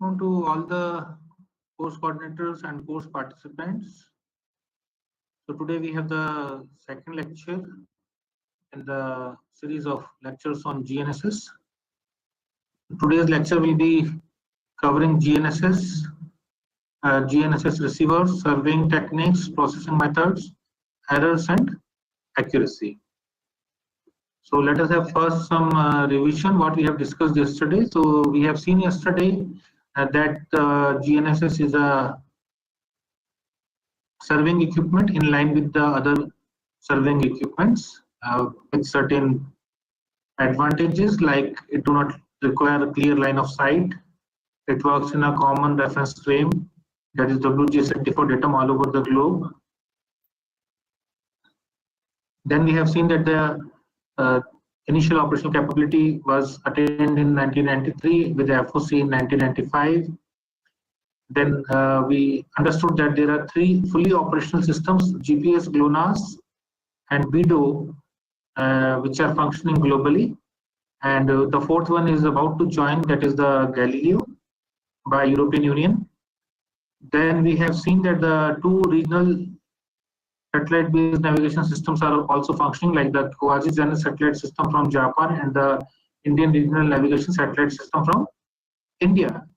afternoon to all the course coordinators and course participants. So today we have the second lecture in the series of lectures on GNSS. Today's lecture will be covering GNSS, GNSS receivers, surveying techniques, processing methods, errors and accuracy. So let us have first some revision what we have discussed yesterday. So we have seen yesterday that GNSS is a surveying equipment in line with the other surveying equipments with certain advantages, like it do not require a clear line of sight. It works in a common reference frame, that is WG74 datum all over the globe. Then we have seen that the initial operational capability was attained in 1993 with the FOC in 1995. Then we understood that there are three fully operational systems, GPS, GLONASS and BDO, which are functioning globally. And the fourth one is about to join, that is the Galileo by European Union. Then we have seen that the two regional satellite-based navigation systems are also functioning, like the quasi-Zenith satellite system from Japan and the Indian regional navigation satellite system from India.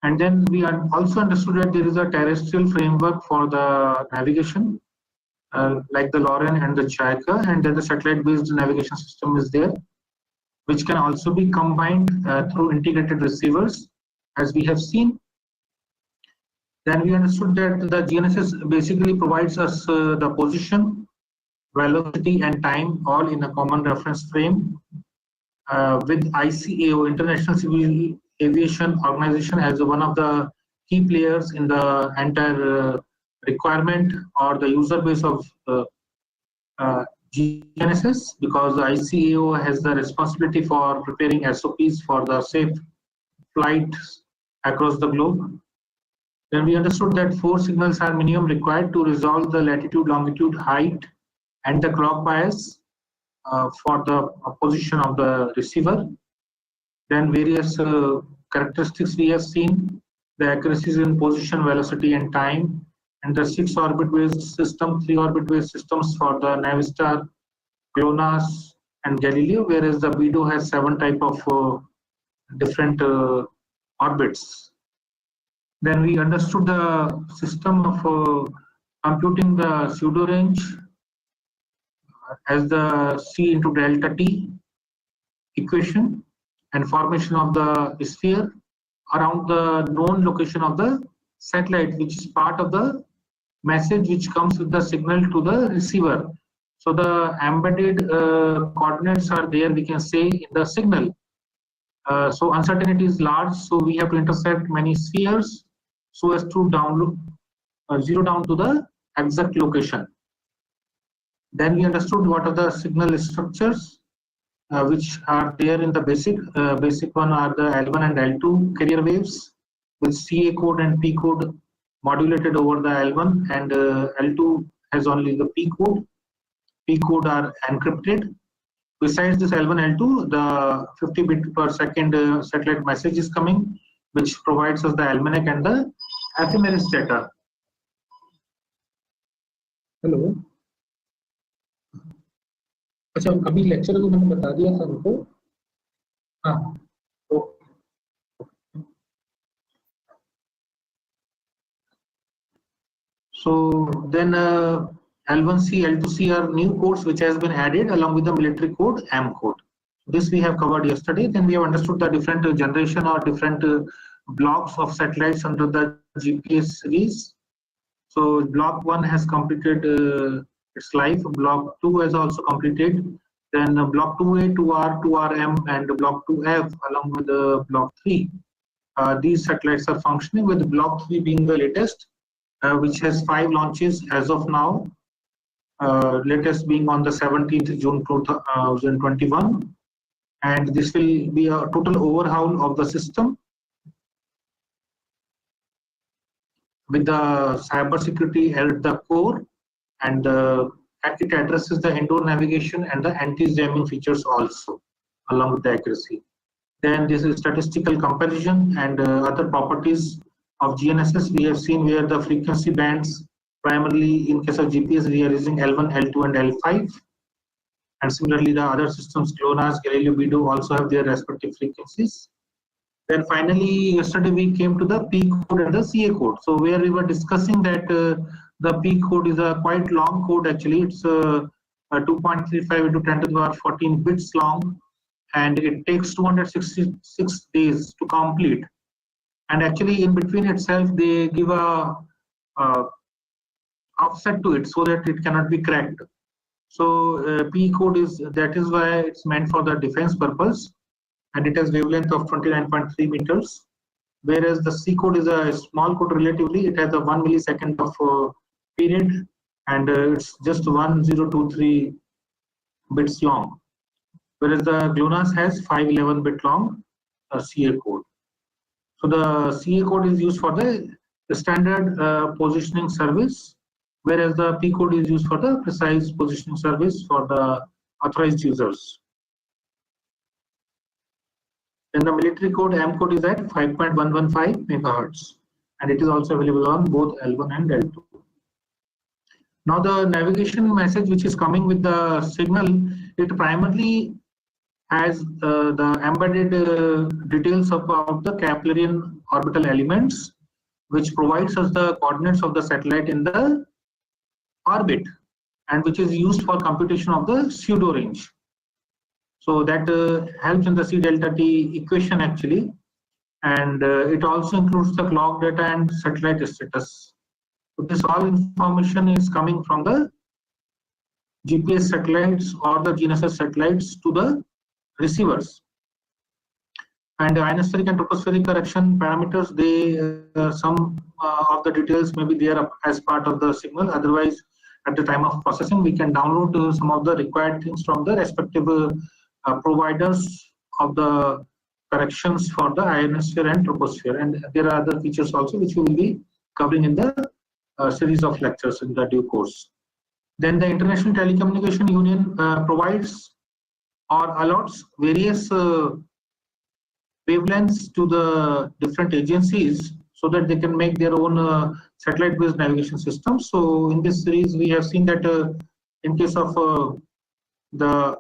And then we also understood that there is a terrestrial framework for the navigation, like the LORAN and the JICA, and then the satellite-based navigation system is there, which can also be combined through integrated receivers, as we have seen. Then we understood that the GNSS basically provides us the position, velocity and time all in a common reference frame with ICAO, International Civil Aviation Organization, as one of the key players in the entire requirement or the user base of GNSS, because the ICAO has the responsibility for preparing SOPs for the safe flights across the globe. Then we understood that 4 signals are minimum required to resolve the latitude, longitude, height, and the clock bias for the position of the receiver. Then various characteristics we have seen, the accuracies in position, velocity, and time, and the 6 orbit-based system, 3 orbit-based systems for the Navistar, GLONASS, and Galileo, whereas the BDO has 7 type of different orbits. Then we understood the system of computing the pseudo range as the C into delta T equation and formation of the sphere around the known location of the satellite, which is part of the message which comes with the signal to the receiver. So the embedded coordinates are there, we can say, in the signal. So uncertainty is large, so we have to intercept many spheres so as to zero down to the exact location. Then we understood what are the signal structures which are there in the basic. Basic one are the L1 and L2 carrier waves with CA code and P code modulated over the L1, and L2 has only the P code. P code are encrypted. Besides this L1, L2, the 50 bit per second satellite message is coming, which provides us the almanac and the ephemeris data. Hello. अच्छा अभी lecture को मैंने बता दिया था उनको. हाँ. So then L1C, L2C are new codes which has been added along with the military code M code. This we have covered yesterday. Then we have understood the different generation or different blocks of satellites under the GPS series. So block 1 has completed its life. Block 2 has also completed. Then block 2A, 2R, 2RM, and block 2F along with the block 3. These satellites are functioning, with block 3 being the latest, which has 5 launches as of now. Latest being on the 17th June 2021. And this will be a total overhaul of the system with the cybersecurity at the core, and it addresses the indoor navigation and the anti-jamming features also, along with the accuracy. Then this is statistical comparison and other properties of GNSS. We have seen where the frequency bands, primarily in case of GPS, we are using L1, L2 and L5. And similarly, the other systems, GLONASS, Galileo, BEDO also have their respective frequencies. Then finally, yesterday we came to the P code and the CA code. So where we were discussing that the P code is a quite long code actually. It's 2.35 into 10 to the power 14 bits long, and it takes 266 days to complete. And actually in between itself, they give a offset to it so that it cannot be cracked. So P code is, that is why it's meant for the defense purpose, and it has wavelength of 29.3 meters. Whereas the C code is a small code relatively. It has a 1 millisecond of period, and it's just 1023 bits long. Whereas the GLONASS has 511 bit long CA code. So the CA code is used for the standard positioning service, whereas the P code is used for the precise positioning service for the authorized users. Then the military code, M code, is at 5.115 megahertz, and it is also available on both L1 and L2. Now the navigation message which is coming with the signal, it primarily has the embedded details about the Keplerian orbital elements, which provides us the coordinates of the satellite in the orbit, and which is used for computation of the pseudo range. So that helps in the C delta T equation actually, and it also includes the clock data and satellite status. So this all information is coming from the GPS satellites or the GNSS satellites to the receivers. And ionospheric and tropospheric correction parameters, they some of the details may be there as part of the signal. Otherwise, at the time of processing, we can download some of the required things from the respective providers of the corrections for the ionosphere and troposphere. And there are other features also which we will be covering in the series of lectures in the due course. Then the International Telecommunication Union provides or allots various wavelengths to the different agencies so that they can make their own satellite-based navigation systems. So in this series, we have seen that in case of the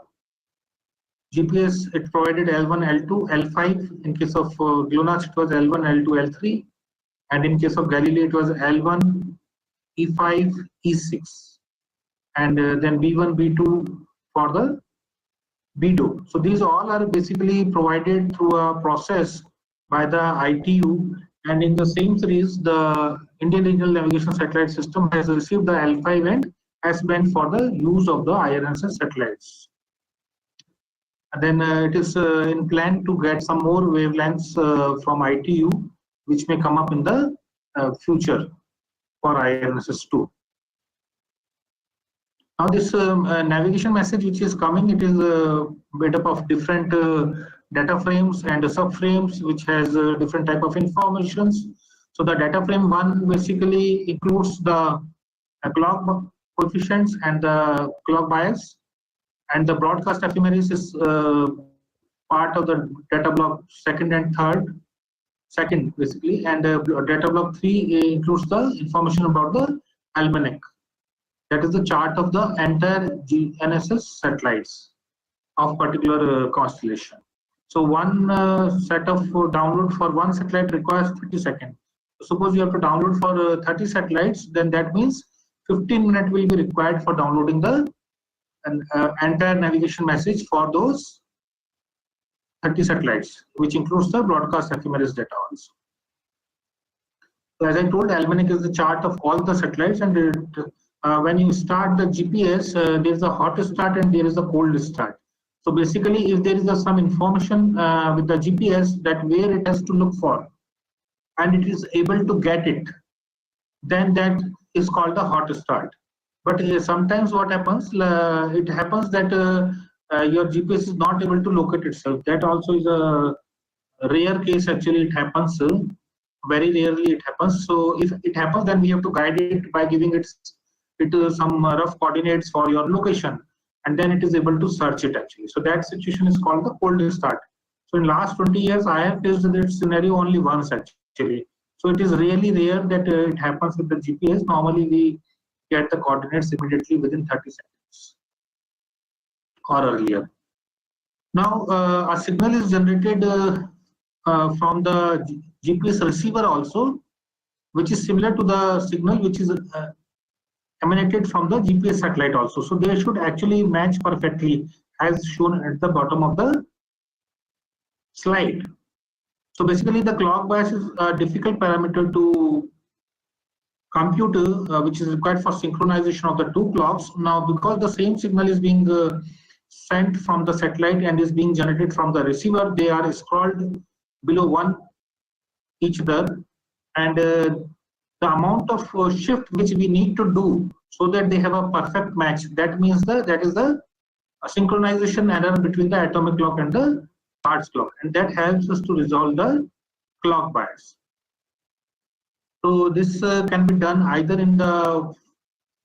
GPS, it provided L1, L2, L5. In case of GLONASS, it was L1, L2, L3. And in case of Galileo, it was L1, E5, E6. And then B1, B2 for the BEDO. So these all are basically provided through a process by the ITU, and in the same series, the Indian Regional Navigation Satellite System has received the L5 and S-band for the use of the IIRS satellites. And then it is in plan to get some more wavelengths from ITU, which may come up in the future for IIRS 2. Now this navigation message which is coming, it is made up of different data frames and subframes which has different type of informations. So the data frame 1 basically includes the clock coefficients and the clock bias, and the broadcast ephemeris is part of the data block 2nd and 2nd basically, and data block 3 includes the information about the almanac. That is the chart of the entire GNSS satellites of particular constellation. So one set of download for one satellite requires 30 seconds. Suppose you have to download for 30 satellites, then that means 15 minutes will be required for downloading the entire navigation message for those 30 satellites, which includes the broadcast ephemeris data also. So as I told, almanac is the chart of all the satellites, and when you start the GPS, there is a hot start and there is a cold start. So basically, if there is some information with the GPS that where it has to look for, and it is able to get it, then that is called the hot start. But sometimes what happens, it happens that your GPS is not able to locate itself. That also is a rare case actually. It happens, very rarely it happens. So if it happens, then we have to guide it by giving it some rough coordinates for your location, and then it is able to search it actually. So that situation is called the cold start. So in last 20 years, I have faced this scenario only once actually. So it is really rare that it happens with the GPS. Normally we get the coordinates immediately within 30 seconds or earlier. Now a signal is generated from the GPS receiver also, which is similar to the signal which is emanated from the GPS satellite also. So they should actually match perfectly as shown at the bottom of the slide. So basically the clock bias is a difficult parameter to compute, which is required for synchronization of the two clocks. Now because the same signal is being sent from the satellite and is being generated from the receiver, they are scrolled below one each other, and the amount of shift which we need to do so that they have a perfect match, that means that is the synchronization error between the atomic clock and the quartz clock, and that helps us to resolve the clock bias. So this can be done either in the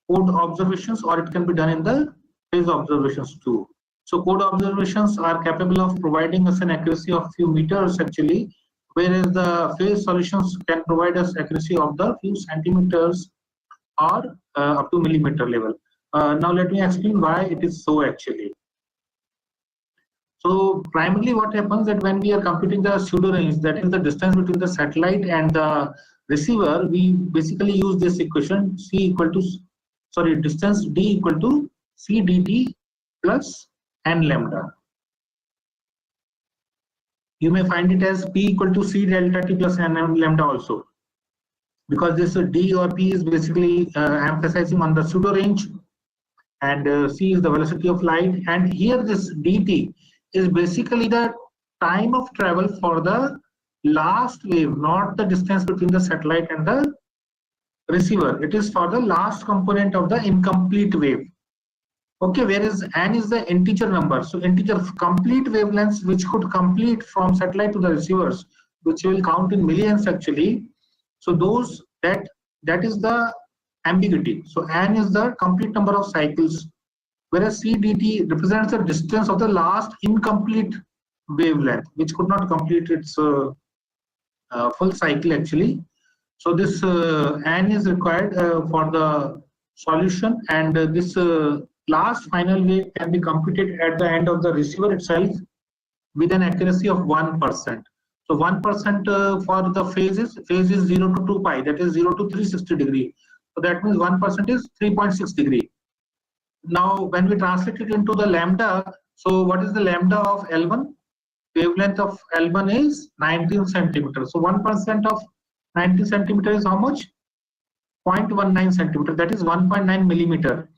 code observations or it can be done in the phase observations too. So code observations are capable of providing us an accuracy of few meters actually, whereas the phase solutions can provide us accuracy of the few centimeters or up to millimeter level. Now let me explain why it is so actually. So primarily what happens that when we are computing the pseudo range, that is the distance between the satellite and the receiver, we basically use this equation distance d equal to c dt plus n lambda. You may find it as p equal to c delta t plus n lambda also, because this d or p is basically emphasizing on the pseudo range, and c is the velocity of light, and here this dt is basically the time of travel for the last wave, not the distance between the satellite and the receiver. It is for the last component of the incomplete wave. Okay, whereas n is the integer number. So integer complete wavelengths which could complete from satellite to the receivers, which will count in millions actually. So those that is the ambiguity. So n is the complete number of cycles, whereas c dt represents the distance of the last incomplete wavelength, which could not complete its full cycle actually. So this n is required for the solution, and this last final wave can be computed at the end of the receiver itself with an accuracy of 1%. So 1% for the phase is 0 to 2 pi, that is 0 to 360 degree. So that means 1% is 3.6 degree. Now when we translate it into the lambda, so what is the lambda of L1? Wavelength of L1 is 19 centimeters. So 1% of 19 centimeters is how much? 0.19 centimeter, that is 1.9 millimeter.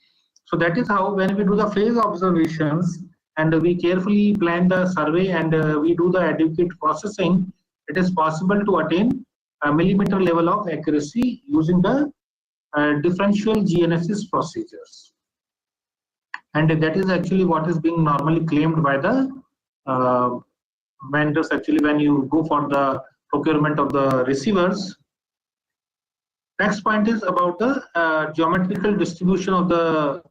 So that is how when we do the phase observations and we carefully plan the survey and we do the adequate processing, it is possible to attain a millimeter level of accuracy using the differential GNSS procedures. And that is actually what is being normally claimed by the vendors actually when you go for the procurement of the receivers. Next point is about the geometrical distribution of the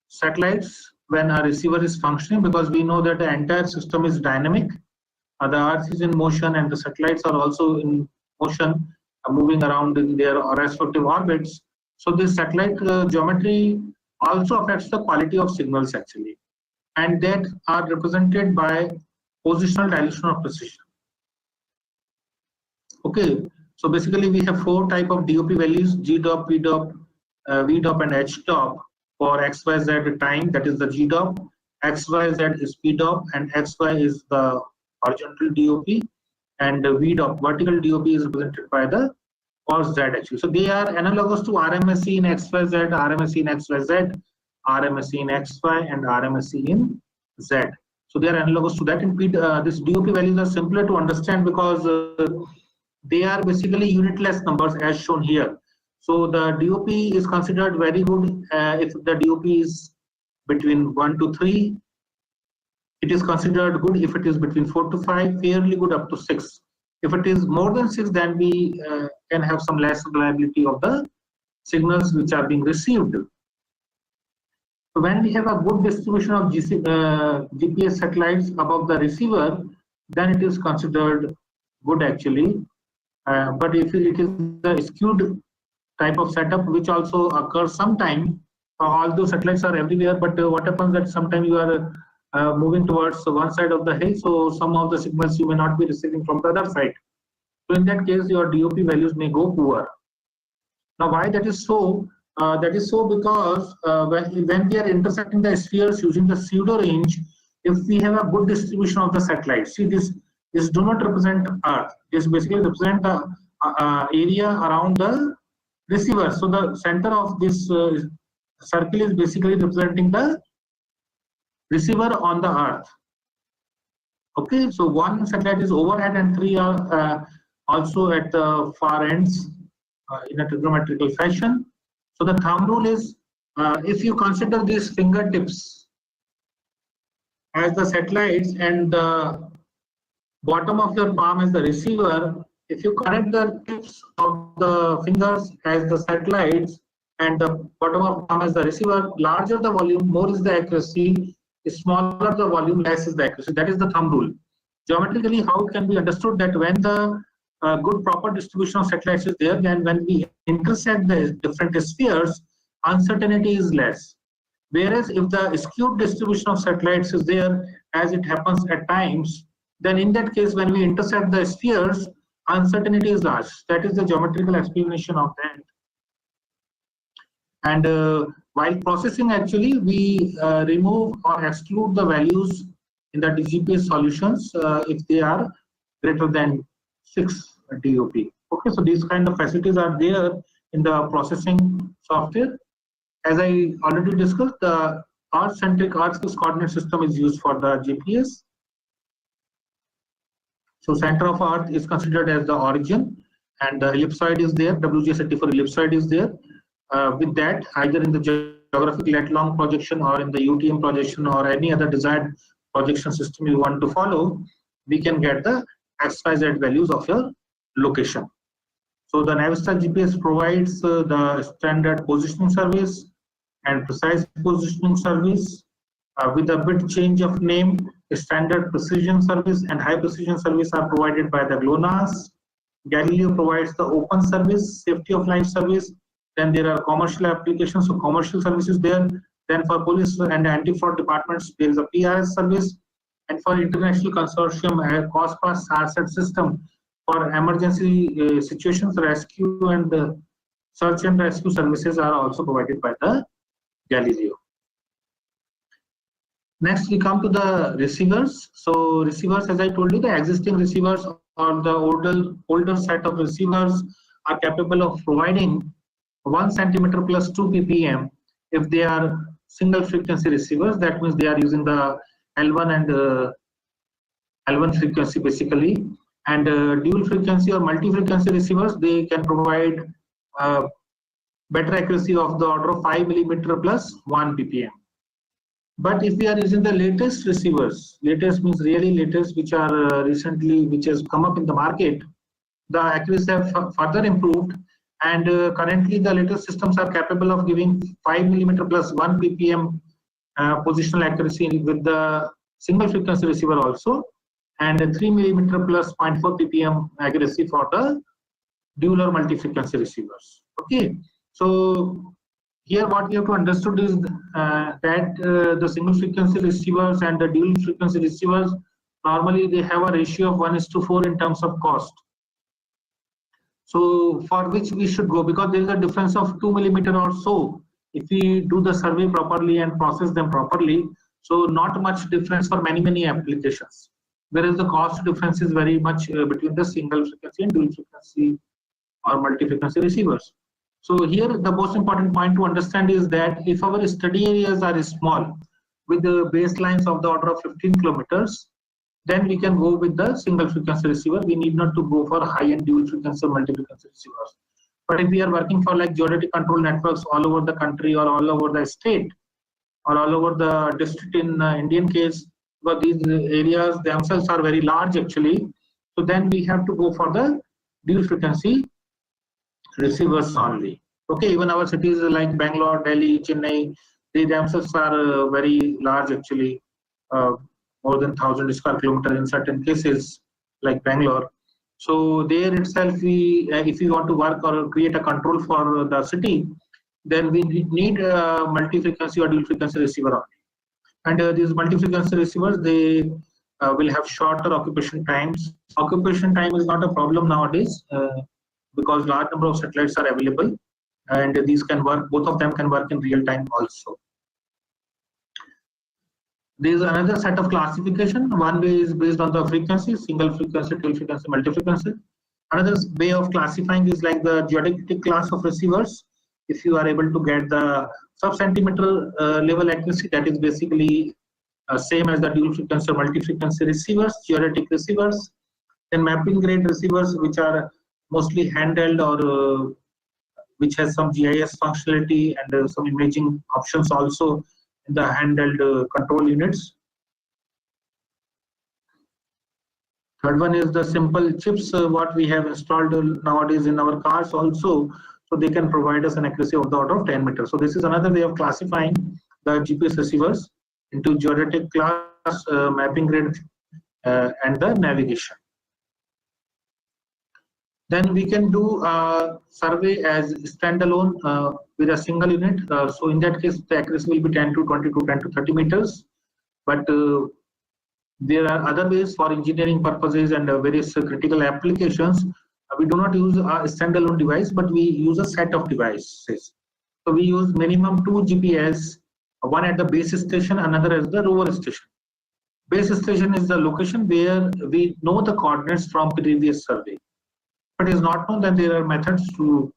satellites when a receiver is functioning, because we know that the entire system is dynamic. The Earth is in motion and the satellites are also in motion, moving around in their respective orbits. So this satellite geometry also affects the quality of signals actually, and that are represented by positional dilution of precision. Okay, so basically we have four type of DOP values: G dop, P dop, V dop, and H dop. For XYZ time, that is the G dop, XYZ is P dop, and XY is the horizontal DOP, and V dop, vertical DOP, is represented by the cos Z actually. So they are analogous to RMSE in XYZ, RMSE in XYZ, RMSE in XY, and RMSE in Z. So they are analogous to that. In P, this DOP values are simpler to understand because they are basically unitless numbers as shown here. So the DOP is considered very good if the DOP is between 1 to 3. It is considered good if it is between 4 to 5, fairly good up to 6. If it is more than 6, then we can have some less reliability of the signals which are being received. So when we have a good distribution of GPS satellites above the receiver, then it is considered good actually. But if it is a skewed type of setup, which also occurs sometime, although satellites are everywhere, but what happens that sometimes you are moving towards one side of the hill, so some of the signals you may not be receiving from the other side. So in that case, your DOP values may go poor. Now, why that is so? That is so because when we are intersecting the spheres using the pseudo range, if we have a good distribution of the satellites, see this do not represent Earth. This basically represent the area around the receiver. So the center of this circle is basically representing the receiver on the Earth. Okay, so one satellite is overhead and three are also at the far ends in a trigonometrical fashion. So the thumb rule is if you consider these fingertips as the satellites and the bottom of your palm as the receiver, if you connect the tips of the fingers as the satellites and the bottom of palm as the receiver, larger the volume, more is the accuracy, smaller the volume, less is the accuracy. That is the thumb rule. Geometrically, how it can be understood that when the good proper distribution of satellites is there, then when we intersect the different spheres, uncertainty is less. Whereas if the skewed distribution of satellites is there, as it happens at times, then in that case, when we intersect the spheres, uncertainty is large. That is the geometrical explanation of that. And while processing, actually, we remove or exclude the values in the GPS solutions if they are greater than 6 DOP. Okay, so these kind of facilities are there in the processing software. As I already discussed, the Earth-centric Earth-fixed coordinate system is used for the GPS. So center of Earth is considered as the origin, and the ellipsoid is there. WJ34 ellipsoid is there. With that, either in the geographic lat-long projection or in the UTM projection or any other desired projection system you want to follow, we can get the XYZ values of your location. So the Navistar GPS provides the standard positioning service and precise positioning service with a bit change of name. Standard precision service and high precision service are provided by the GLONASS. Galileo provides the open service, safety of life service. Then there are commercial applications, so commercial services there. Then for police and anti-fraud departments, there is a IIRS service. And for international consortium, a COSPAS SARSAT system for emergency situations, rescue and search and rescue services are also provided by the Galileo. Next, we come to the receivers. So receivers, as I told you, the existing receivers or the older set of receivers are capable of providing 1 centimeter plus 2 ppm if they are single frequency receivers. That means they are using the L1 and L1 frequency basically. And dual frequency or multi-frequency receivers, they can provide better accuracy of the order of 5 millimeter plus 1 ppm. But if we are using the latest receivers, latest means really latest, which are recently, which has come up in the market, the accuracy have further improved, and currently the latest systems are capable of giving 5 millimeter plus 1 ppm positional accuracy with the single frequency receiver also, and 3 millimeter plus 0.4 ppm accuracy for the dual or multi-frequency receivers. Okay, so here what we have to understood is that the single frequency receivers and the dual frequency receivers, normally they have a ratio of 1:4 in terms of cost. So for which we should go, because there is a difference of 2 millimeter or so if we do the survey properly and process them properly. So not much difference for many applications, whereas the cost difference is very much between the single frequency and dual frequency or multi-frequency receivers. So here the most important point to understand is that if our study areas are small with the baselines of the order of 15 kilometers, then we can go with the single frequency receiver. We need not to go for high-end dual frequency or multi-frequency receivers. But if we are working for like geodetic control networks all over the country or all over the state or all over the district in Indian case, but these areas themselves are very large actually, so then we have to go for the dual frequency receivers only. Okay, even our cities like Bangalore, Delhi, Chennai, they themselves are very large actually. more than 1,000 square kilometers in certain cases, like Bangalore. So there itself, we if we want to work or create a control for the city, then we need a multi-frequency or dual frequency receiver only. And these multi-frequency receivers, they will have shorter occupation times. Occupation time is not a problem nowadays because large number of satellites are available, and these can work. Both of them can work in real time also. There is another set of classification. One way is based on the frequency, single frequency, dual frequency, multi-frequency. Another way of classifying is like the geodetic class of receivers. If you are able to get the sub-centimeter level accuracy, that is basically same as the dual frequency or multi-frequency receivers, geodetic receivers. Then mapping grade receivers, which are mostly handheld or which has some GIS functionality and some imaging options also in the handheld control units. Third one is the simple chips, what we have installed nowadays in our cars also. So they can provide us an accuracy of the order of 10 meters. So this is another way of classifying the GPS receivers into geodetic class, mapping grid, and the navigation. Then we can do a survey as standalone with a single unit. So in that case, the accuracy will be 10 to 20 to 10 to 30 meters. But there are other ways for engineering purposes and various critical applications. We do not use a standalone device, but we use a set of devices. So we use minimum 2 GPS, one at the base station, another at the rover station. Base station is the location where we know the coordinates from previous survey. But it is not known that there are methods to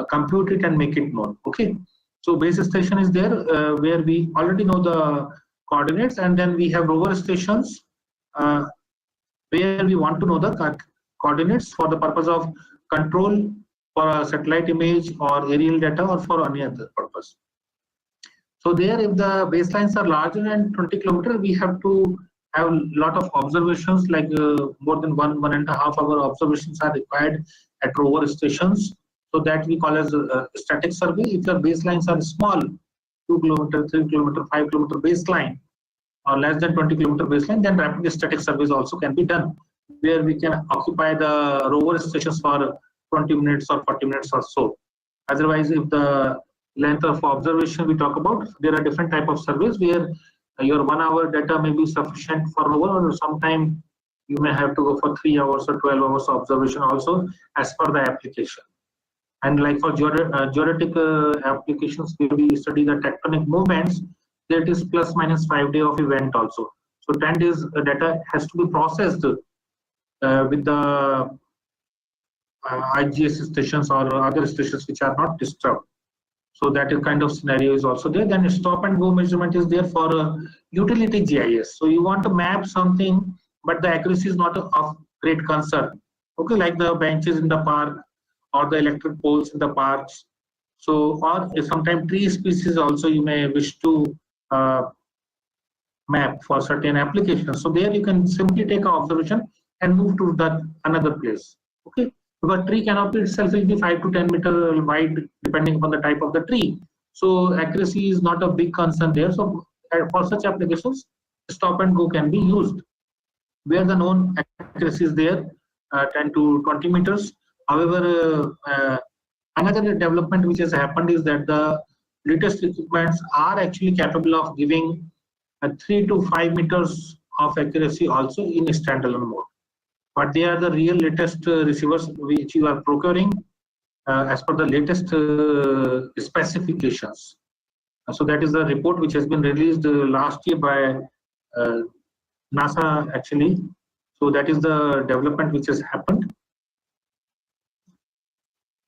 compute it and make it known. Okay, so base station is there where we already know the coordinates, and then we have rover stations where we want to know the coordinates for the purpose of control for a satellite image or aerial data or for any other purpose. So there, if the baselines are larger than 20 kilometers, we have to have a lot of observations, like more than 1.5 hour observations are required at rover stations. So that we call as a static survey. If the baselines are small, 2 kilometer, 3 kilometer, 5 kilometer baseline, or less than 20 kilometer baseline, then rapid static surveys also can be done, where we can occupy the rover stations for 20 minutes or 40 minutes or so. Otherwise, if the length of observation we talk about, there are different type of surveys where your 1 hour data may be sufficient for rover, or sometime you may have to go for 3 hours or 12 hours observation also as per the application. And like for geodetic applications, where we study the tectonic movements, there it is plus minus 5 days of event also. So 10 days data has to be processed with the IGS stations or other stations which are not disturbed. So that kind of scenario is also there. Then stop and go measurement is there for utility GIS. So you want to map something, but the accuracy is not of great concern. Okay, like the benches in the park or the electric poles in the parks. So, or sometimes tree species also you may wish to map for certain applications. So there you can simply take an observation and move to that another place. Okay, because tree canopy itself will be 5 to 10 meter wide depending upon the type of the tree. So accuracy is not a big concern there. So for such applications, stop and go can be used, where the known accuracy is there, 10 to 20 meters. However, another development which has happened is that the latest equipments are actually capable of giving 3 to 5 meters of accuracy also in standalone mode. But they are the real latest receivers which you are procuring as per the latest specifications. So that is the report which has been released last year by NASA actually. So that is the development which has happened.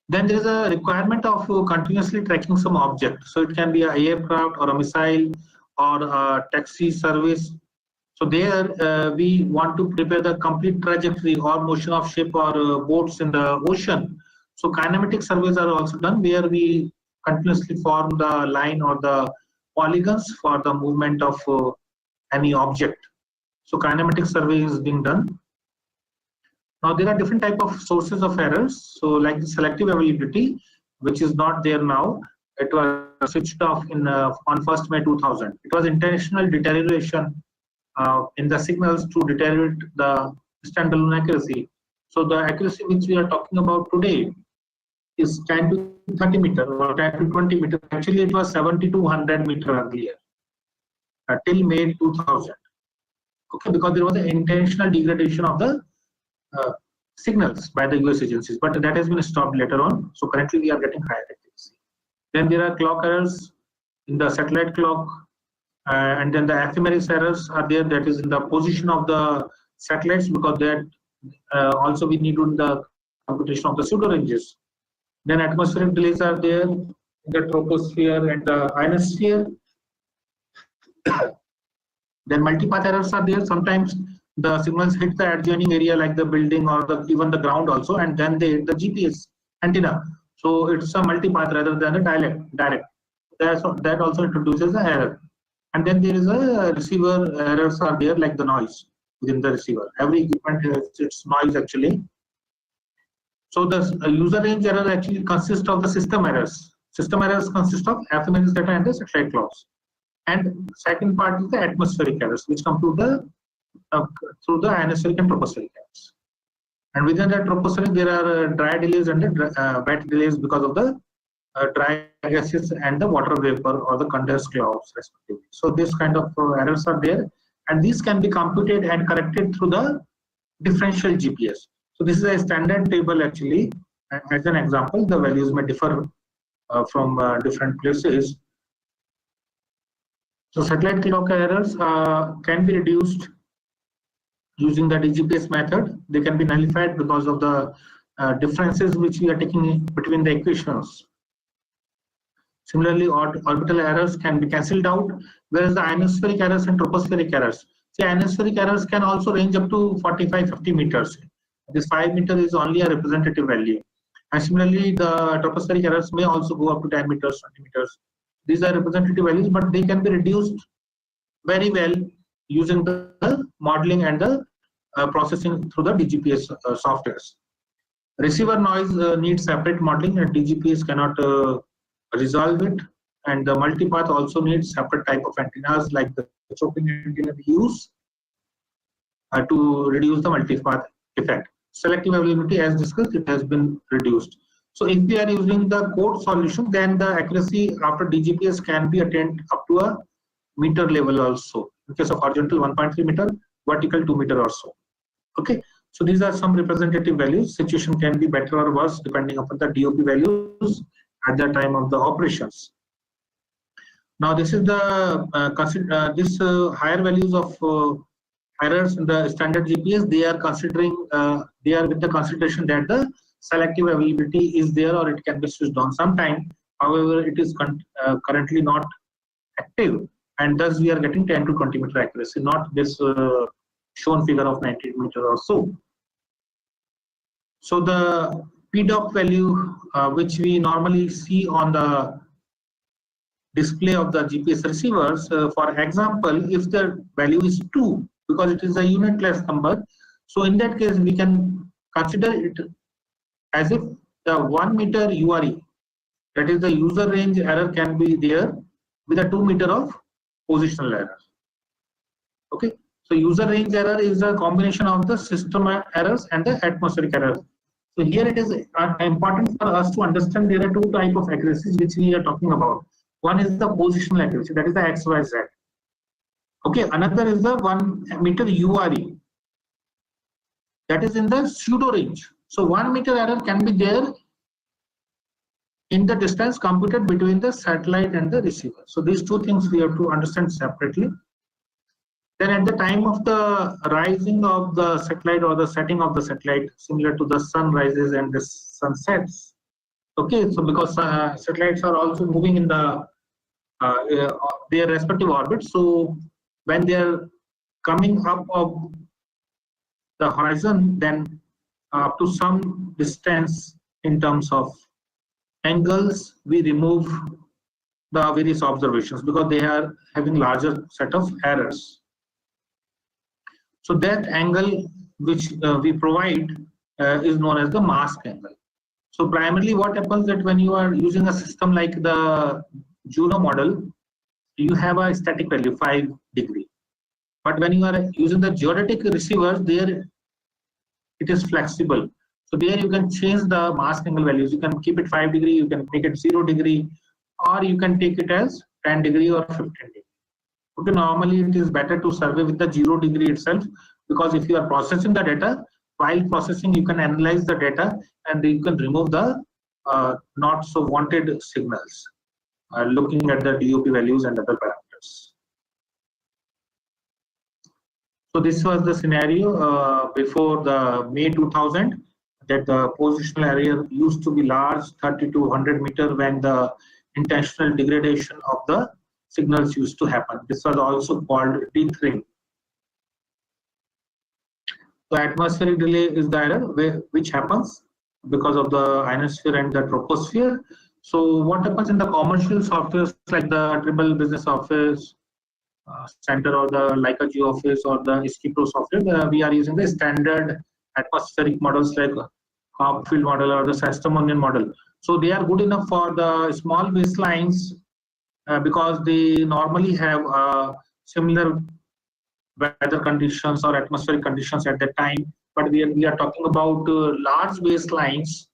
Then there is a requirement of continuously tracking some object. So it can be an aircraft or a missile or a taxi service. So there we want to prepare the complete trajectory or motion of ship or boats in the ocean. So kinematic surveys are also done, where we continuously form the line or the polygons for the movement of any object. So kinematic survey is being done. Now there are different type of sources of errors. So like the selective availability, which is not there now. It was switched off in on 1st May 2000. It was intentional deterioration in the signals to deteriorate the standalone accuracy. So the accuracy which we are talking about today is 10 to 30 meter or 10 to 20 meter. Actually, it was 70 to 100 meter earlier till May 2000. Okay, because there was an intentional degradation of the signals by the US agencies, but that has been stopped later on. So currently we are getting higher accuracy. Then there are clock errors in the satellite clock, and then the ephemeris errors are there, that is in the position of the satellites, because that also we need in the computation of the pseudo ranges. Then atmospheric delays are there in the troposphere and the ionosphere. Then multipath errors are there. Sometimes the signals hit the adjoining area like the building or even the ground also, and then they hit the GPS antenna. So it's a multipath rather than a direct. That also introduces an error. And then there is a receiver errors are there, like the noise within the receiver. Every equipment has its noise actually. So the user range error actually consists of the system errors. System errors consist of ephemeris data and the satellite clocks. And second part is the atmospheric errors, which come through the ionospheric and tropospheric errors. And within that tropospheric, there are dry delays and wet delays because of the dry gases and the water vapor or the condensed clouds respectively. So this kind of errors are there, and these can be computed and corrected through the differential GPS. So this is a standard table actually. As an example, the values may differ from different places. So satellite clock errors can be reduced using the DGPS method. They can be nullified because of the differences which we are taking between the equations. Similarly, orbital errors can be cancelled out, whereas the ionospheric errors and tropospheric errors. See, ionospheric errors can also range up to 45-50 meters. This 5 meter is only a representative value. And similarly, the tropospheric errors may also go up to 10 meters, 20 meters. These are representative values, but they can be reduced very well using the modeling and the processing through the DGPS softwares. Receiver noise needs separate modeling, and DGPS cannot resolve it. And the multipath also needs separate type of antennas, like the choking antenna we use to reduce the multipath effect. Selective availability, as discussed, it has been reduced. So if we are using the code solution, then the accuracy after DGPS can be attained up to a meter level also. In case of horizontal, 1.3 meter, vertical 2 meter or so. Okay, so these are some representative values. Situation can be better or worse depending upon the DOP values at the time of the operations. Now this is the higher values of errors in the standard GPS. They are considering they are with the consideration that the selective availability is there or it can be switched on sometime. However, it is currently not active, and thus we are getting 10 to 20 meter accuracy, not this shown figure of 90 meter or so. So the PDOP value which we normally see on the display of the GPS receivers, for example, if the value is 2, because it is a unitless number, so in that case we can consider it as if the 1 meter URE, that is the user range error, can be there with a 2 meter of positional error. Okay, so user range error is a combination of the system errors and the atmospheric errors. So here it is important for us to understand there are two types of accuracies which we are talking about. One is the positional accuracy, that is the XYZ. Okay, another is the 1 meter URE, that is in the pseudo range. So 1 meter error can be there in the distance computed between the satellite and the receiver. So these two things we have to understand separately. Then at the time of the rising of the satellite or the setting of the satellite, similar to the sun rises and the sun sets. Okay, so because satellites are also moving in the their respective orbits, so when they are coming up of the horizon, then up to some distance in terms of angles, we remove the various observations because they are having larger set of errors. So that angle which we provide is known as the mask angle. So primarily what happens that when you are using a system like the Juno model, you have a static value 5 degree. But when you are using the geodetic receiver, there it is flexible. So there you can change the mask angle values. You can keep it 5 degree, you can make it 0 degree, or you can take it as 10 degree or 15 degree. Okay, normally it is better to survey with the 0 degree itself, because if you are processing the data, while processing you can analyze the data and you can remove the not so wanted signals, looking at the DOP values and other parameters. So this was the scenario before the May 2000, that the positional area used to be large, 30 to 100 meter, when the intentional degradation of the signals used to happen. This was also called dithering. The atmospheric delay is the error which happens because of the ionosphere and the troposphere. So what happens in the commercial softwares like the Triple Business Office Center, or the Leica Geo Office, or the Skipro software, we are using the standard atmospheric models like Hopfield model or the Sastamonian model. So they are good enough for the small baselines because they normally have similar weather conditions or atmospheric conditions at that time. But we are talking about large baselines,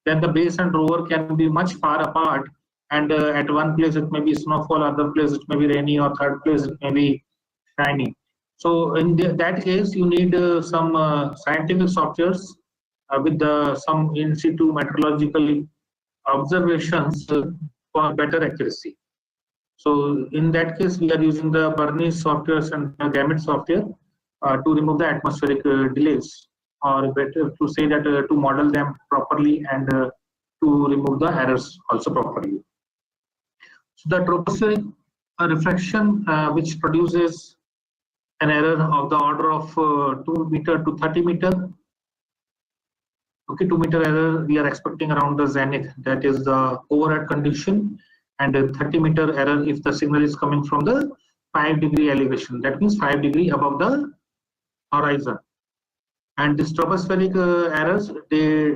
then the base and rover can be much far apart, and at one place it may be snowfall, other place it may be rainy, or third place it may be shiny. So in that case, you need some scientific softwares with some in situ meteorological observations for better accuracy. So in that case, we are using the Bernice softwares and the Gamut software to remove the atmospheric delays, or better to say that to model them properly and to remove the errors also properly. So the tropospheric refraction, which produces an error of the order of 2 meter to 30 meter. Okay, 2 meter error we are expecting around the zenith, that is the overhead condition, and a 30 meter error if the signal is coming from the 5 degree elevation, that means 5 degree above the horizon. And these tropospheric errors, they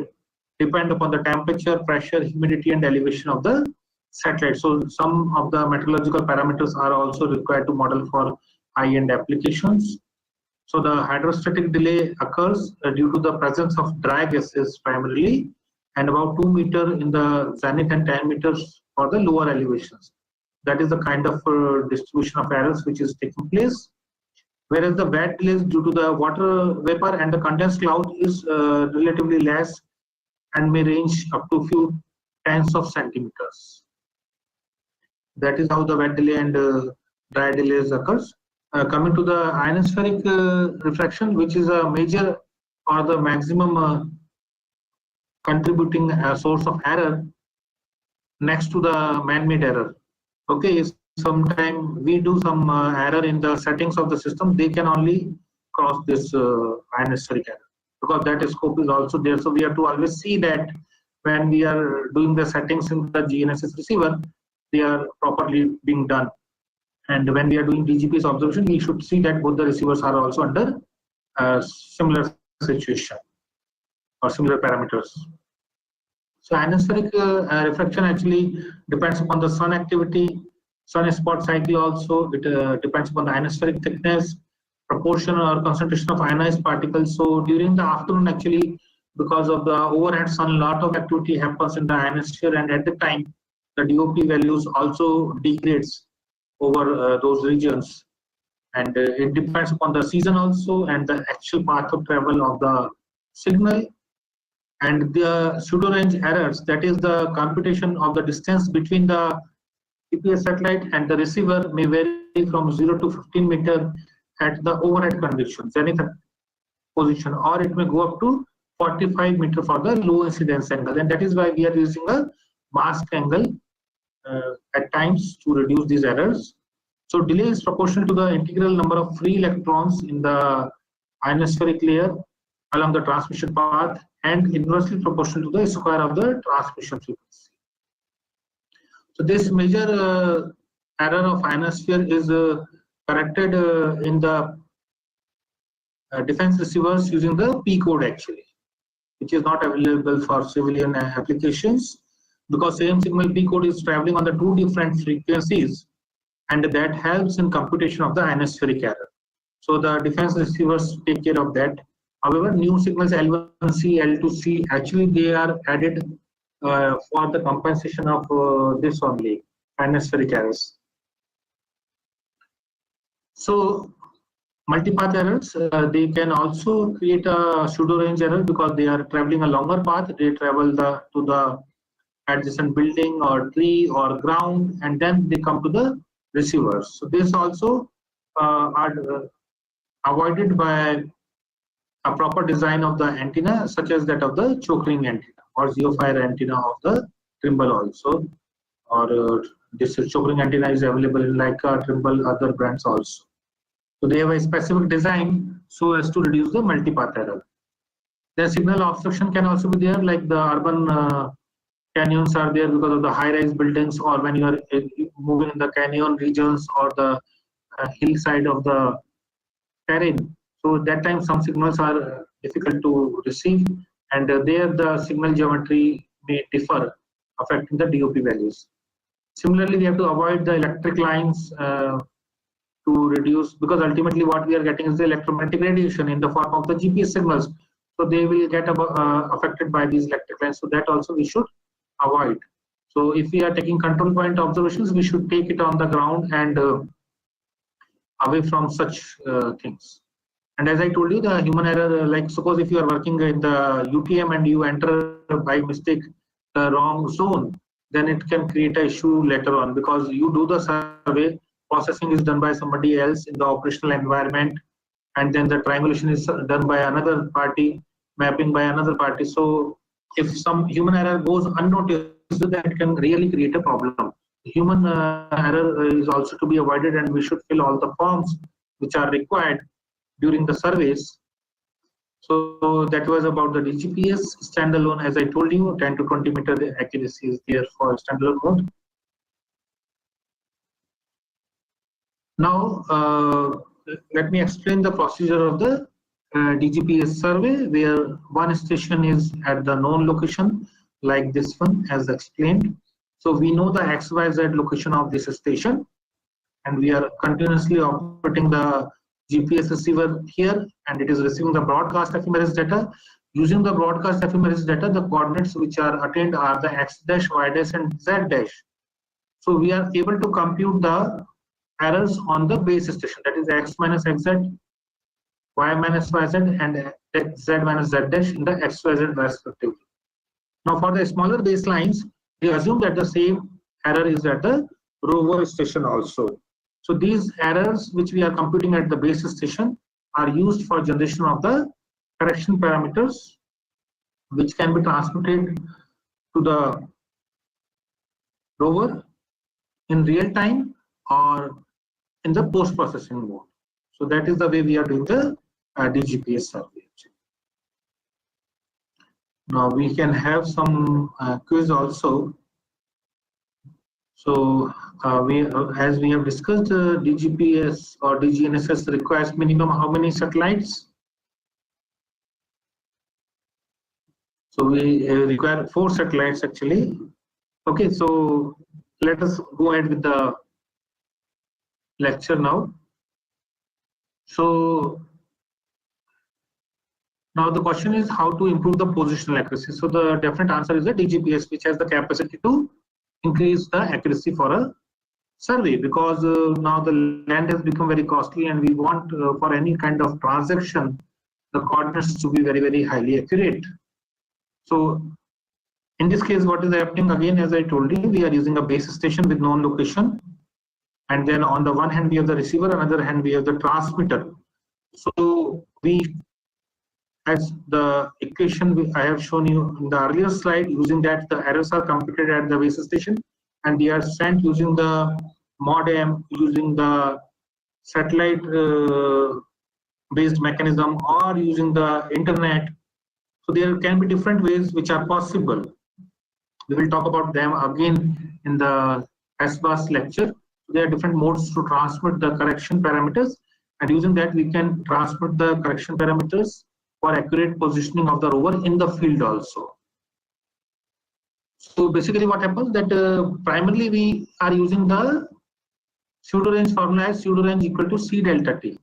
depend upon the temperature, pressure, humidity, and elevation of the satellite. So some of the meteorological parameters are also required to model for high-end applications. So the hydrostatic delay occurs due to the presence of dry gases primarily, and about 2 meter in the zenith and 10 meters for the lower elevations. That is the kind of distribution of errors which is taking place. Whereas the wet delays due to the water vapor and the condensed cloud is relatively less and may range up to few tens of centimeters. That is how the wet delay and dry delays occurs. Coming to the ionospheric refraction, which is a major or the maximum contributing source of error next to the man-made error. Okay, sometimes we do some error in the settings of the system, they can only cross this ionospheric error, because that scope is also there. So we have to always see that when we are doing the settings in the GNSS receiver, they are properly being done. And when we are doing DGPS observation, we should see that both the receivers are also under similar situation or similar parameters. So ionospheric refraction actually depends upon the sun activity, sun-spot cycle also. It depends upon the ionospheric thickness, proportion or concentration of ionized particles. So during the afternoon, actually, because of the overhead sun, a lot of activity happens in the ionosphere, and at the time, the DOP values also degrades over those regions. And it depends upon the season also, and the actual path of travel of the signal. And the pseudo-range errors, that is the computation of the distance between the GPS satellite and the receiver, may vary from 0 to 15 meter at the overhead conditions, zenith position, or it may go up to 45 meter for the low incidence angle. And that is why we are using a mask angle at times to reduce these errors. So delay is proportional to the integral number of free electrons in the ionospheric layer along the transmission path, and inversely proportional to the square of the transmission frequency. So this major error of ionosphere is corrected in the defense receivers using the P code actually, which is not available for civilian applications, because same signal P code is traveling on the two different frequencies, and that helps in computation of the ionospheric error. So the defense receivers take care of that. However, new signals L1C, L2C, actually they are added for the compensation of this only, atmospheric errors. So multipath errors, they can also create a pseudo range error because they are traveling a longer path. They travel to the adjacent building or tree or ground, and then they come to the receivers. So this also are avoided by a proper design of the antenna, such as that of the choke ring antenna or geofire antenna of the Trimble also, or this choke ring antenna is available in Leica, Trimble, other brands also. So they have a specific design so as to reduce the multipath error. The signal obstruction can also be there, like the urban canyons are there because of the high-rise buildings, or when you are moving in the canyon regions or the hillside of the terrain. So that time some signals are difficult to receive, and there the signal geometry may differ, affecting the DOP values. Similarly, we have to avoid the electric lines to reduce, because ultimately what we are getting is the electromagnetic radiation in the form of the GPS signals. So they will get affected by these electric lines. So that also we should avoid. So if we are taking control point observations, we should take it on the ground and away from such things. And as I told you, the human error, like suppose if you are working in the UTM and you enter by mistake the wrong zone, then it can create an issue later on, because you do the survey, processing is done by somebody else in the operational environment, and then the triangulation is done by another party, mapping by another party. So if some human error goes unnoticed, then it can really create a problem. Human error is also to be avoided, and we should fill all the forms which are required during the surveys. So that was about the DGPS standalone. As I told you, 10 to 20 meter accuracy is there for standalone mode. Now, let me explain the procedure of the DGPS survey, where one station is at the known location, like this one, as explained. So we know the XYZ location of this station, and we are continuously operating the GPS receiver here, and it is receiving the broadcast ephemeris data. Using the broadcast ephemeris data, the coordinates which are attained are the X dash, Y dash, and Z dash. So we are able to compute the errors on the base station, that is X minus XZ, Y minus YZ, and Z minus Z dash in the XYZ respectively. Now for the smaller baselines, we assume that the same error is at the rover station also. So these errors which we are computing at the base station are used for generation of the correction parameters, which can be transmitted to the rover in real time or in the post-processing mode. So that is the way we are doing the DGPS survey. Now we can have some quiz also. So as we have discussed, DGPS or DGNSS requires minimum how many satellites? So we require 4 satellites actually. Okay, so let us go ahead with the lecture now. So now the question is how to improve the positional accuracy. So the definite answer is the DGPS, which has the capacity to increase the accuracy for a survey, because now the land has become very costly, and we want for any kind of transaction the coordinates to be very, very highly accurate. So in this case, what is happening again, as I told you, we are using a base station with known location, and then on the one hand we have the receiver, on the other hand we have the transmitter. So we, as the equation I have shown you in the earlier slide, using that the errors are computed at the base station, and they are sent using the modem, using the satellite based mechanism, or using the internet. So there can be different ways which are possible. We will talk about them again in the SBAS lecture. There are different modes to transmit the correction parameters, and using that we can transmit the correction parameters for accurate positioning of the rover in the field also. So basically what happens that primarily we are using the pseudo range formula as pseudo range equal to C delta T.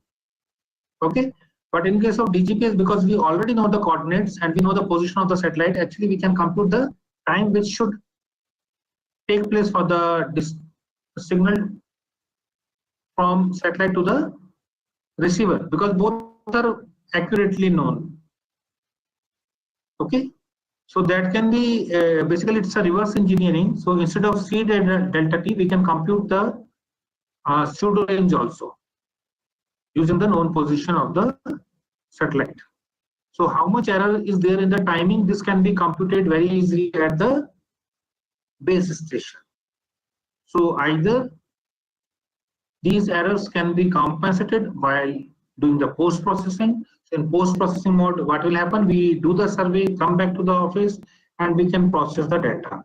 Okay, but in case of DGPS, because we already know the coordinates and we know the position of the satellite, actually we can compute the time which should take place for the signal from satellite to the receiver, because both are accurately known. Okay, so that can be basically it's a reverse engineering. So instead of C delta T, we can compute the pseudo range also using the known position of the satellite. So how much error is there in the timing? This can be computed very easily at the base station. So either these errors can be compensated while doing the post-processing. So in post-processing mode, what will happen? We do the survey, come back to the office, and we can process the data.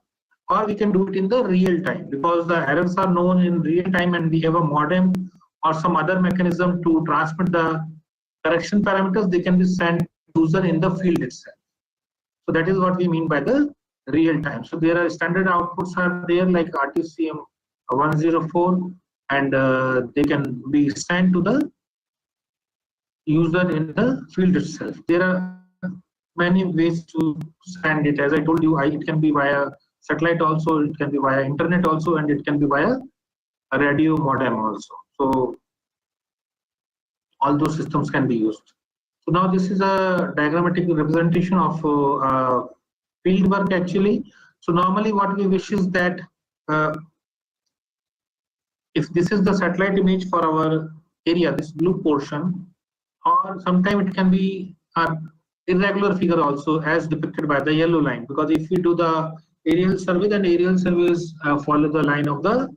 Or we can do it in the real time, because the errors are known in real time and we have a modem or some other mechanism to transmit the correction parameters. They can be sent to user in the field itself. So that is what we mean by the real time. So there are standard outputs are there like RTCM 104, and they can be sent to the user in the field itself. There are many ways to send it. As I told you, it can be via satellite also, it can be via internet also, and it can be via a radio modem also. So all those systems can be used. So now this is a diagrammatic representation of field work actually. So normally what we wish is that if this is the satellite image for our area, this blue portion, or sometime it can be an irregular figure also as depicted by the yellow line, because if we do the aerial survey, then aerial surveys follow the line of the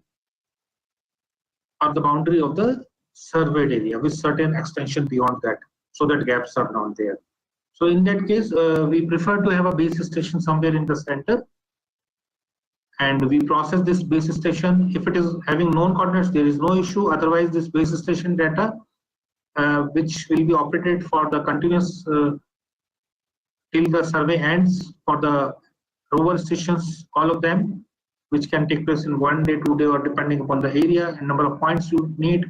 boundary of the surveyed area with certain extension beyond that, so that gaps are not there. So in that case, we prefer to have a base station somewhere in the center, and we process this base station. If it is having known coordinates, there is no issue. Otherwise, this base station data, which will be operated for the continuous till the survey ends for the rover stations, all of them, which can take place in 1 day, 2 day, or depending upon the area and number of points you need.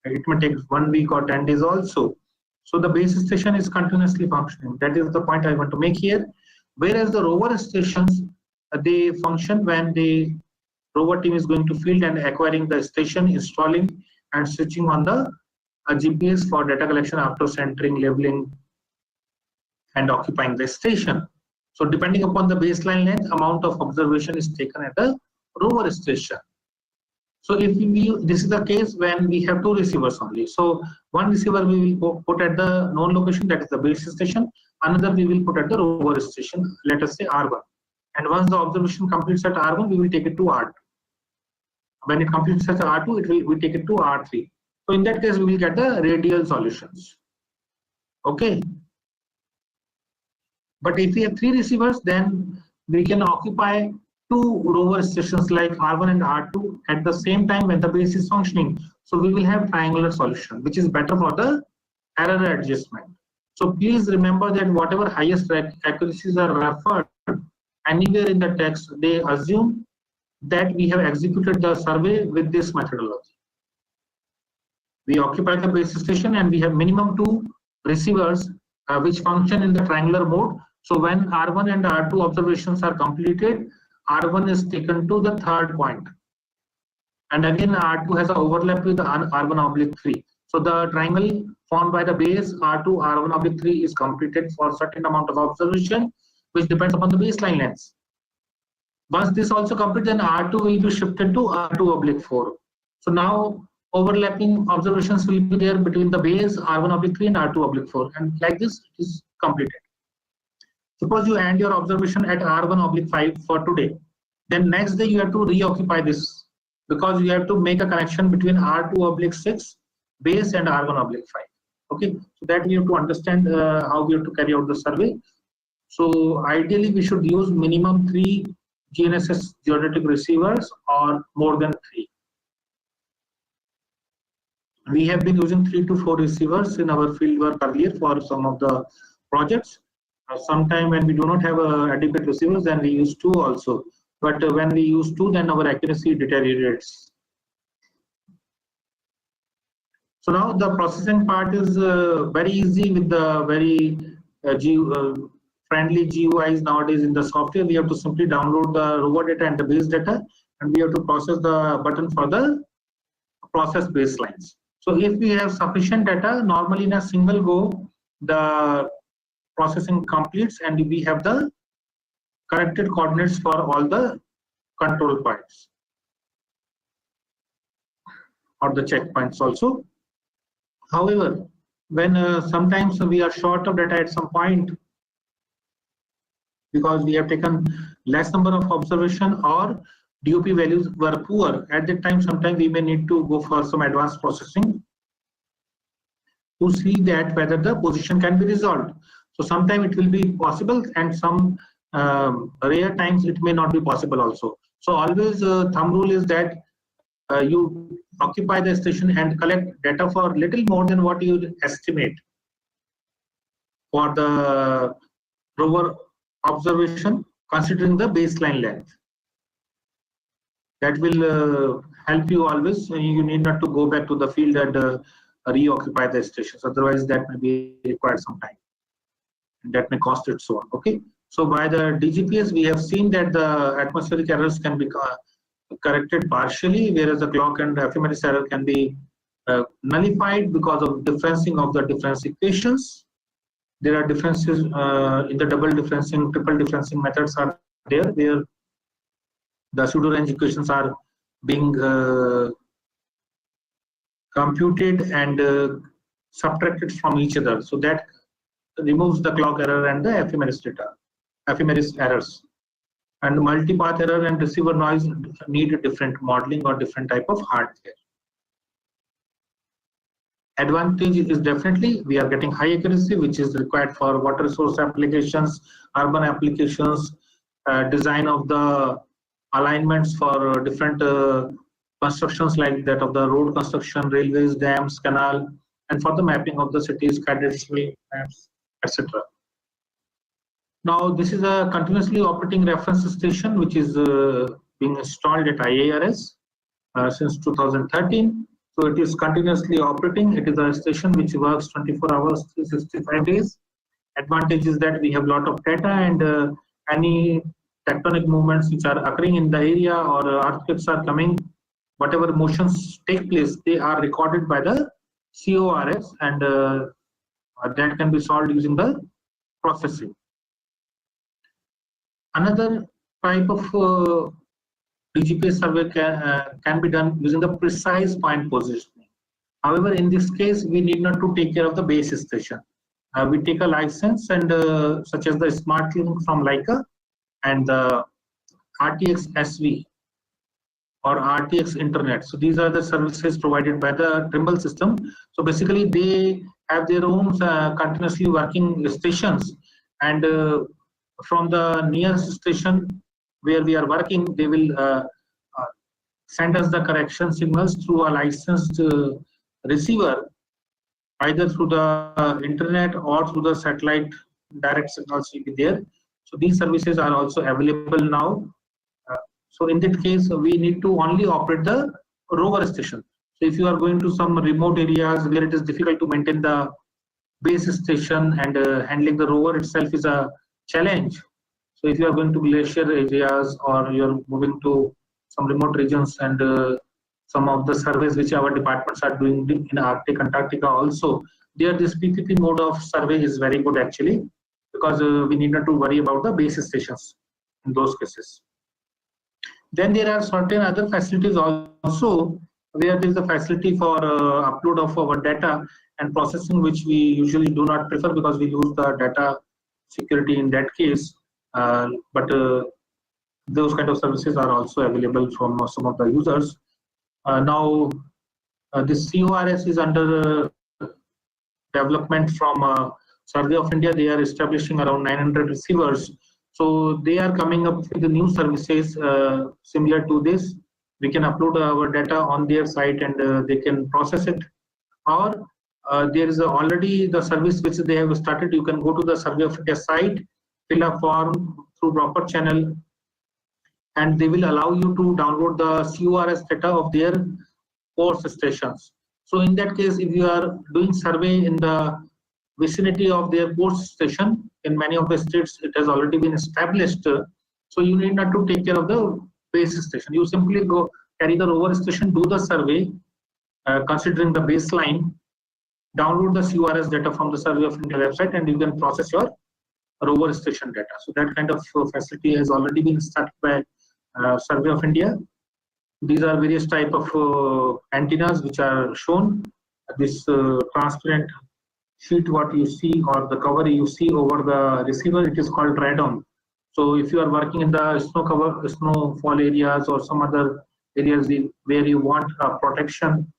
It may take 1 week or 10 days also. So the base station is continuously functioning. That is the point I want to make here. Whereas the rover stations, they function when the rover team is going to field and acquiring the station, installing and switching on the GPS for data collection after centering, labeling, and occupying the station. So depending upon the baseline length, amount of observation is taken at the rover station. So if this is the case when we have two receivers only. So one receiver we will put at the known location, that is the base station. Another we will put at the rover station, let us say R1. And once the observation completes at R1, we will take it to R2. When it completes at R2, we take it to R3. So in that case, we will get the radial solutions. Okay. But if we have three receivers, then we can occupy two rover stations like R1 and R2 at the same time when the base is functioning. So we will have triangular solution, which is better for the error adjustment. So please remember that whatever highest accuracies are referred anywhere in the text, they assume that we have executed the survey with this methodology. We occupy the base station and we have minimum two receivers which function in the triangular mode. So when R1 and R2 observations are completed, R1 is taken to the third point. And again, R2 has an overlap with the R1/3. So the triangle formed by the base R2, R1/3 is completed for a certain amount of observation, which depends upon the baseline length. Once this also completes, then R2 will be shifted to R2/4. So now overlapping observations will be there between the base R1/3 and R2/4, and like this it is completed. Suppose you end your observation at R1/5 for today, then next day you have to reoccupy this, because you have to make a connection between R2/6 base and R1/5. Okay, so that we have to understand how we have to carry out the survey. So ideally we should use minimum 3 GNSS geodetic receivers or more than 3. We have been using 3 to 4 receivers in our field work earlier for some of the projects. Sometime when we do not have adequate receivers, then we use 2 also. But when we use 2, then our accuracy deteriorates. So now the processing part is very easy with the very friendly GUIs nowadays in the software. We have to simply download the rover data and the base data, and we have to process the button for the process baselines. So if we have sufficient data, normally in a single go, the processing completes and we have the corrected coordinates for all the control points or the checkpoints also. However, when sometimes we are short of data at some point because we have taken less number of observation or DOP values were poor, at that time sometimes we may need to go for some advanced processing to see that whether the position can be resolved. So sometimes it will be possible and some rare times it may not be possible also. So always thumb rule is that you occupy the station and collect data for little more than what you estimate for the rover observation, considering the baseline length. That will help you always. You need not to go back to the field and reoccupy the stations. Otherwise, that may be required some time. And that may cost it so on. Okay. So by the DGPS, we have seen that the atmospheric errors can be corrected partially, whereas the clock and ephemeris error can be nullified because of differencing of the difference equations. There are differences in the double differencing, triple differencing methods are there, where the pseudo range equations are being computed and subtracted from each other. So that removes the clock error and the ephemeris errors. And multipath error and receiver noise need a different modeling or different type of hardware. Advantage is definitely we are getting high accuracy, which is required for water resource applications, urban applications, design of the alignments for different constructions like that of the road construction, railways, dams, canal, and for the mapping of the cities, cadastral maps, etc. Now, this is a continuously operating reference station which is being installed at IIRS since 2013. So it is continuously operating. It is a station which works 24 hours, 365 days. Advantage is that we have a lot of data and any tectonic movements which are occurring in the area or earthquakes are coming, whatever motions take place, they are recorded by the CORS and that can be solved using the processing. Another type of DGPS survey can be done using the precise point positioning. However, in this case, we need not to take care of the base station. We take a license and such as the Smart Link from Leica and the RTX SV or RTX Internet. So these are the services provided by the Trimble system. So basically, they have their own continuously working stations, and from the nearest station where we are working, they will send us the correction signals through a licensed receiver, either through the internet or through the satellite. Direct signals will be there. So these services are also available now. So in that case, we need to only operate the rover station. So if you are going to some remote areas where it is difficult to maintain the base station and handling the rover itself is a challenge. So if you are going to glacier areas or you are moving to some remote regions and some of the surveys which our departments are doing in Arctic, Antarctica also, there this PPP mode of survey is very good actually, because we need not to worry about the base stations in those cases. Then there are certain other facilities also where there is a facility for upload of our data and processing, which we usually do not prefer because we lose the data security in that case. But those kind of services are also available from some of the users. Now, this CORS is under development from Survey of India. They are establishing around 900 receivers. So they are coming up with the new services similar to this. We can upload our data on their site and they can process it. Or there is already the service which they have started. You can go to the Survey of India site, fill a form through proper channel, and they will allow you to download the CORS data of their course stations. So in that case, if you are doing survey in the vicinity of their post station, in many of the states it has already been established, so you need not to take care of the base station. You simply go carry the rover station, do the survey, considering the baseline, download the CURS data from the Survey of India website, and you can process your rover station data. So that kind of facility has already been started by Survey of India. These are various type of antennas which are shown. This transparent sheet what you see, or the cover you see over the receiver, it is called radome. So if you are working in the snowfall areas or some other areas where you want protection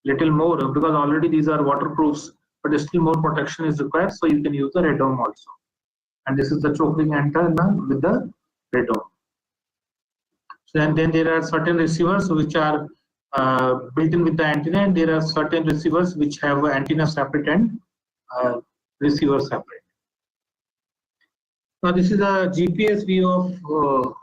little more, because already these are waterproofs, but still more protection is required, so you can use the radome also. And this is the choking antenna with the radome. So, and then there are certain receivers which are built in with the antenna, and there are certain receivers which have antenna separate and receiver separate. Now this is a GPS view of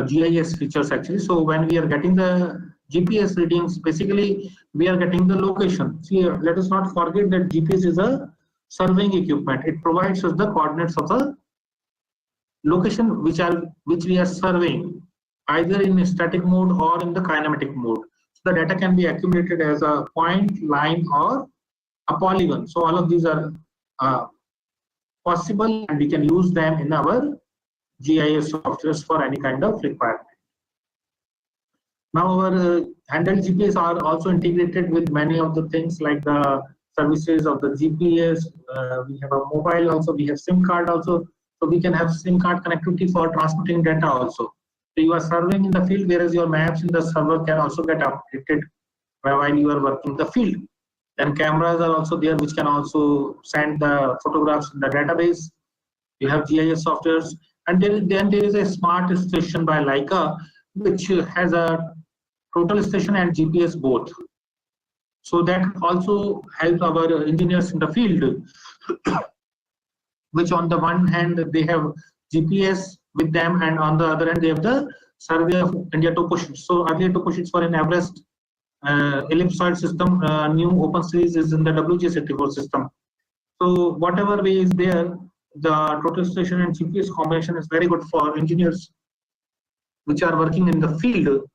GIS features actually. So when we are getting the GPS readings, basically we are getting the location. See, let us not forget that GPS is a surveying equipment. It provides us the coordinates of the location which we are surveying, either in static mode or in the kinematic mode. So the data can be accumulated as a point, line, or a polygon. So all of these are possible, and we can use them in our GIS softwares for any kind of requirement. Now our handheld GPS are also integrated with many of the things like the services of the GPS. We have a mobile also, we have SIM card also. So we can have SIM card connectivity for transmitting data also. So you are surveying in the field, whereas your maps in the server can also get updated while you are working in the field. And cameras are also there which can also send the photographs in the database. You have GIS softwares, and then there is a smart station by Leica which has a total station and GPS both. So that also helps our engineers in the field, which on the one hand they have GPS with them, and on the other hand they have the Survey of India topo sheets. So earlier topo sheets were in Everest ellipsoid system, new open series is in the WJ74 system. So whatever way is there, the total station and GPS combination is very good for engineers which are working in the field,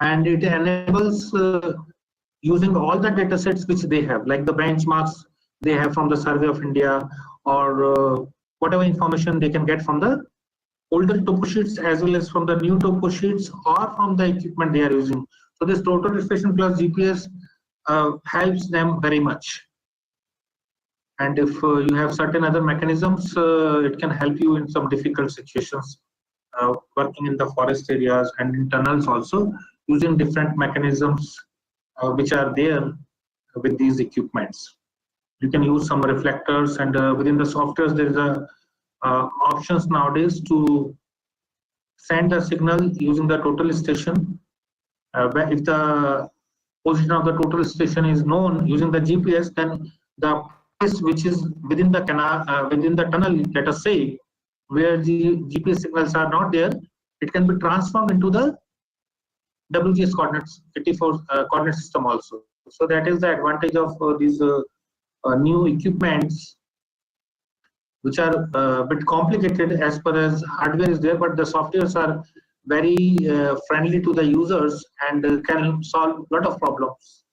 and it enables using all the data sets which they have, like the benchmarks they have from the Survey of India, or whatever information they can get from the older topo sheets as well as from the new topo sheets or from the equipment they are using. So this total station plus GPS helps them very much. And if you have certain other mechanisms, it can help you in some difficult situations, working in the forest areas and in tunnels also, using different mechanisms which are there with these equipments. You can use some reflectors, and within the softwares there is a options nowadays to send a signal using the total station. If the position of the total station is known using the GPS, then the place which is within the canal, within the tunnel, let us say, where the GPS signals are not there, it can be transformed into the WGS coordinates, 84 coordinate system also. So that is the advantage of these new equipments, which are a bit complicated as far as hardware is there, but the softwares are very friendly to the users and can solve a lot of problems.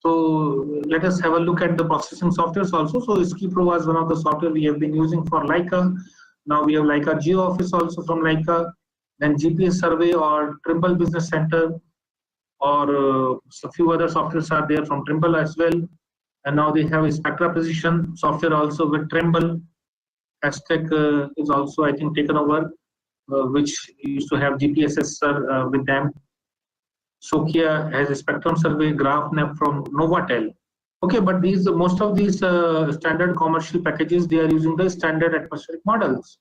So let us have a look at the processing softwares also. So SkiPro was one of the software we have been using for Leica. Now we have Leica GeoOffice also from Leica, then GPS Survey or Trimble Business Center, or a few other softwares are there from Trimble as well. And now they have a Spectra Precision software also with Trimble. Aztec is also, I think, taken over, which used to have GPSS with them. Sokia has a spectrum survey, GraphNet from Novatel. Okay, but these most of these standard commercial packages, they are using the standard atmospheric models.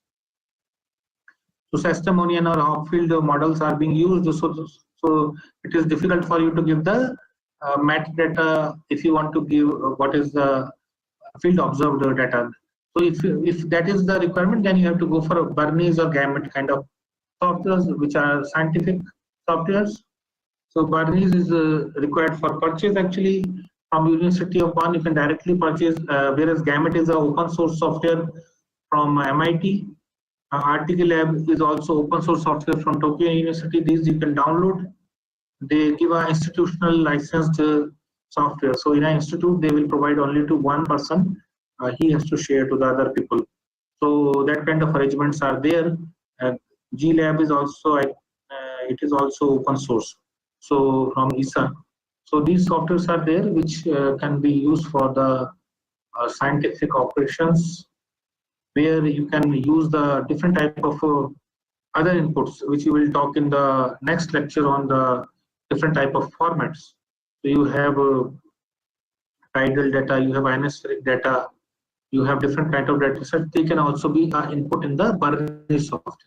So Sastemonian or Hopfield models are being used. So it is difficult for you to give the metadata if you want to give what is the field observed data. So if that is the requirement, then you have to go for a Bernice or Gamut kind of softwares, which are scientific softwares. So Barniz is required for purchase actually from University of Bonn. You can directly purchase, whereas Gamut is a open source software from MIT. Article Lab is also open source software from Tokyo University. These you can download. They give a institutional licensed software. So in an institute, they will provide only to one person. He has to share to the other people. So that kind of arrangements are there. G Lab is also it is also open source. So from ISA. So these softwares are there which can be used for the scientific operations, where you can use the different type of other inputs, which we will talk in the next lecture on the different type of formats. So you have tidal data, you have ionospheric data, you have different kind of data set. They can also be input in the Barniz software.